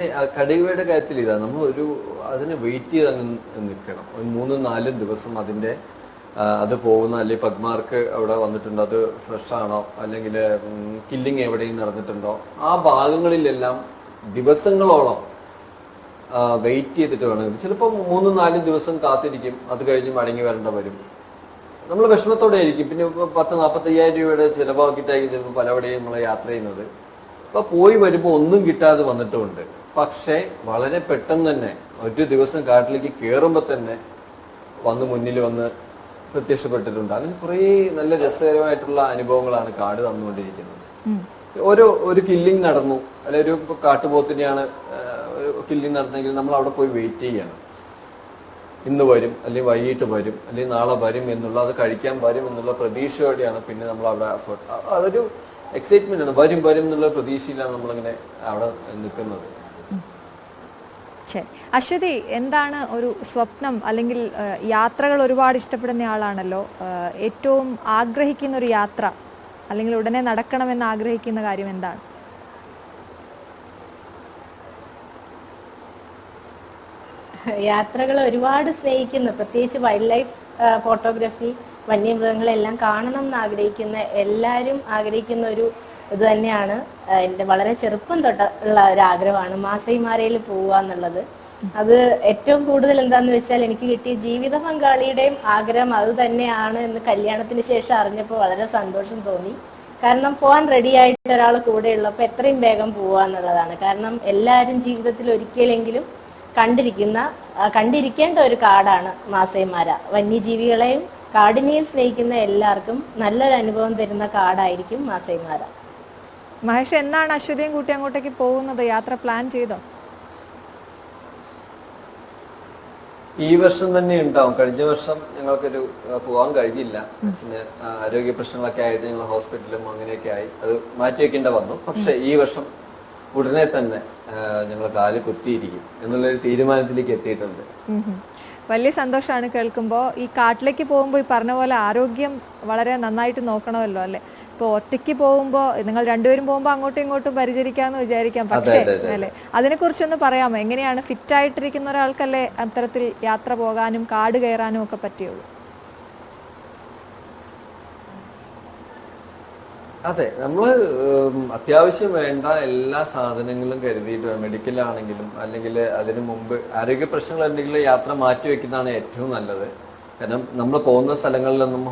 കടിവയുടെ കാര്യത്തിൽ ഇതാ നമ്മൾ അതിന് വെയിറ്റ് ചെയ്ത് അങ്ങ് നിൽക്കണം. ഒരു 3-4 ദിവസം അതിന്റെ അത് പോകുന്ന, അല്ലെങ്കിൽ പഗ്മാർക്ക് അവിടെ വന്നിട്ടുണ്ടോ, അത് ഫ്രഷ് ആണോ, അല്ലെങ്കിൽ കില്ലിങ് എവിടെയും നടന്നിട്ടുണ്ടോ, ആ ഭാഗങ്ങളിലെല്ലാം ദിവസങ്ങളോളം വെയിറ്റ് ചെയ്തിട്ട് വേണം. ചിലപ്പോൾ 3-4 ദിവസം കാത്തിരിക്കും, അത് കഴിഞ്ഞ് മടങ്ങി വരേണ്ട വരും. നമ്മൾ വിഷമത്തോടെ ആയിരിക്കും. പിന്നെ 10-45,000 രൂപയുടെ ചിലവാക്കിയിട്ടായിരിക്കും ചിലപ്പോൾ പലവിടെയും നമ്മൾ യാത്ര ചെയ്യുന്നത്. അപ്പൊ പോയി വരുമ്പോൾ ഒന്നും കിട്ടാതെ വന്നിട്ടുമുണ്ട്. പക്ഷേ വളരെ പെട്ടെന്ന് തന്നെ ഒരു ദിവസം കാട്ടിലേക്ക് കയറുമ്പോൾ തന്നെ മുന്നിൽ വന്ന് പ്രത്യക്ഷപ്പെട്ടിട്ടുണ്ട്. അങ്ങനെ കുറേ നല്ല രസകരമായിട്ടുള്ള അനുഭവങ്ങളാണ് കാട് തന്നുകൊണ്ടിരിക്കുന്നത്. ഒരു കില്ലിങ് നടന്നു, അല്ലെ ഒരു കാട്ടുപോത്തിനെയാണ് കില്ലിങ് നടന്നെങ്കിൽ നമ്മൾ അവിടെ പോയി വെയിറ്റ് ചെയ്യണം. ഇന്ന് വരും, അല്ലെങ്കിൽ വൈകിട്ട് വരും, അല്ലെങ്കിൽ നാളെ വരും എന്നുള്ള, അത് കഴിക്കാൻ വരും എന്നുള്ള പ്രതീക്ഷയോടെയാണ് പിന്നെ നമ്മൾ അവിടെ അതൊരു എക്സൈറ്റ്മെന്റ് ആണ്. വരും വരും എന്നുള്ള പ്രതീക്ഷയിലാണ് നമ്മളിങ്ങനെ അവിടെ നിൽക്കുന്നത്. ശരി, അശ്വതി, എന്താണ് ഒരു സ്വപ്നം, അല്ലെങ്കിൽ യാത്രകൾ ഒരുപാട് ഇഷ്ടപ്പെടുന്ന ആളാണല്ലോ, ഏറ്റവും ആഗ്രഹിക്കുന്ന ഒരു യാത്ര, അല്ലെങ്കിൽ ഉടനെ നടക്കണമെന്ന് ആഗ്രഹിക്കുന്ന കാര്യം എന്താണ്? യാത്രകൾ ഒരുപാട് സ്നേഹിക്കുന്നു, പ്രത്യേകിച്ച് വൈൽഡ് ലൈഫ് ഫോട്ടോഗ്രാഫി, വന്യമൃഗങ്ങളെല്ലാം കാണണം എന്ന് ആഗ്രഹിക്കുന്ന എല്ലാവരും ആഗ്രഹിക്കുന്ന ഒരു ഇത് തന്നെയാണ്. എൻ്റെ വളരെ ചെറുപ്പം തൊട്ടുള്ള ഒരു ആഗ്രഹമാണ് മാസൈ മാരയിൽ പോവുക എന്നുള്ളത്. അത് ഏറ്റവും കൂടുതൽ എന്താന്ന് വെച്ചാൽ എനിക്ക് കിട്ടിയ ജീവിത പങ്കാളിയുടെയും ആഗ്രഹം അത് തന്നെയാണ് എന്ന് കല്യാണത്തിന് ശേഷം അറിഞ്ഞപ്പോൾ വളരെ സന്തോഷം തോന്നി. കാരണം പോകാൻ റെഡി ആയിട്ട് ഒരാൾ കൂടെ ഉള്ളപ്പോൾ എത്രയും വേഗം പോവുക എന്നുള്ളതാണ്. കാരണം എല്ലാവരും ജീവിതത്തിൽ ഒരിക്കലെങ്കിലും കണ്ടിരിക്കേണ്ട ഒരു കാടാണ് മാസൈ മാര. വന്യജീവികളെയും കാടിനെയും സ്നേഹിക്കുന്ന എല്ലാവർക്കും നല്ലൊരു അനുഭവം തരുന്ന കാടായിരിക്കും മാസൈ മാര. മഹേഷ്, എന്നാണ് അശ്വതിയും കൂട്ടി അങ്ങോട്ടേക്ക് പോകുന്നത്? യാത്ര പ്ലാൻ ചെയ്തോ? ഈ വർഷം തന്നെ ഉണ്ടാവും. കഴിഞ്ഞ വർഷം ഞങ്ങൾക്കൊരു പോകാൻ കഴിഞ്ഞില്ല. അച്ഛന് ആരോഗ്യ പ്രശ്നങ്ങളൊക്കെ ആയിട്ട് ഞങ്ങൾ ഹോസ്പിറ്റലും അങ്ങനെയൊക്കെ ആയി, അത് മാറ്റിവെക്കേണ്ട വന്നു. പക്ഷെ ഈ വർഷം ഉടനെ തന്നെ ഞങ്ങൾ കാല് കുത്തിയിരിക്കും എന്നുള്ളൊരു തീരുമാനത്തിലേക്ക് എത്തിയിട്ടുണ്ട്. വലിയ സന്തോഷമാണ് കേൾക്കുമ്പോൾ. ഈ കാട്ടിലേക്ക് പോകുമ്പോൾ ഈ പറഞ്ഞ പോലെ ആരോഗ്യം വളരെ നന്നായിട്ട് നോക്കണമല്ലോ, അല്ലെ? ഇപ്പോൾ ഒറ്റയ്ക്ക് പോകുമ്പോൾ, നിങ്ങൾ രണ്ടുപേരും പോകുമ്പോൾ അങ്ങോട്ടും ഇങ്ങോട്ടും പരിചരിക്കാമെന്ന് വിചാരിക്കാം, പക്ഷേ അല്ലെ, അതിനെക്കുറിച്ചൊന്ന് പറയാമോ? എങ്ങനെയാണ് ഫിറ്റായിട്ടിരിക്കുന്ന ഒരാൾക്കല്ലേ അത്തരത്തിൽ യാത്ര പോകാനും കാട് കയറാനും ഒക്കെ പറ്റുള്ളൂ? അതെ, നമ്മൾ അത്യാവശ്യം വേണ്ട എല്ലാ സാധനങ്ങളും കരുതിയിട്ട്, മെഡിക്കലാണെങ്കിലും അല്ലെങ്കിൽ അതിനു മുമ്പ് ആരോഗ്യ പ്രശ്നങ്ങൾ ഉണ്ടെങ്കിൽ യാത്ര മാറ്റി വെക്കുന്നതാണ് ഏറ്റവും നല്ലത്. കാരണം നമ്മൾ പോകുന്ന സ്ഥലങ്ങളിലൊന്നും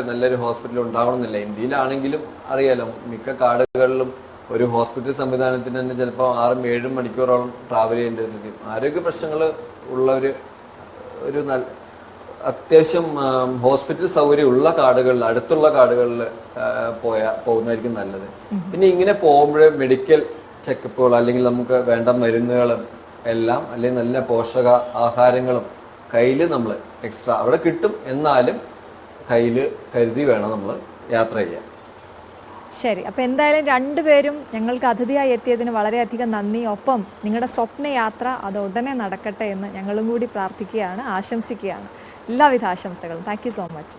നല്ലൊരു ഹോസ്പിറ്റൽ ഉണ്ടാവണമെന്നില്ല. ഇന്ത്യയിലാണെങ്കിലും അറിയാലോ, മിക്ക കാടുകളിലും ഒരു ഹോസ്പിറ്റൽ സംവിധാനത്തിന് തന്നെ ചിലപ്പോൾ 6-7 മണിക്കൂറോളം ട്രാവൽ ചെയ്യേണ്ടി വരും. ആരോഗ്യ പ്രശ്നങ്ങൾ ഉള്ളവർ അത്യാവശ്യം ഹോസ്പിറ്റൽ സൗകര്യം ഉള്ള കാടുകളിൽ, അടുത്തുള്ള കാടുകളിൽ പോകുന്നതായിരിക്കും നല്ലത്. പിന്നെ ഇങ്ങനെ പോകുമ്പോൾ മെഡിക്കൽ ചെക്കപ്പുകൾ, അല്ലെങ്കിൽ നമുക്ക് വേണ്ട മരുന്നുകളും എല്ലാം, അല്ലെങ്കിൽ നല്ല പോഷക ആഹാരങ്ങളും കയ്യിൽ നമ്മൾ എക്സ്ട്രാ അവിടെ കിട്ടും, എന്നാലും കയ്യിൽ കരുതി വേണം നമ്മൾ യാത്ര ചെയ്യാൻ. ശരി, അപ്പോൾ എന്തായാലും രണ്ടുപേരും ഞങ്ങൾക്ക് അതിഥിയായി എത്തിയതിന് വളരെയധികം നന്ദി. ഒപ്പം നിങ്ങളുടെ സ്വപ്നയാത്ര അത് ഉടനെ നടക്കട്ടെ എന്ന് ഞങ്ങളും കൂടി പ്രാർത്ഥിക്കുകയാണ്, ആശംസിക്കുകയാണ്. എല്ലാവിധ ആശംസകളും. Thank you so much.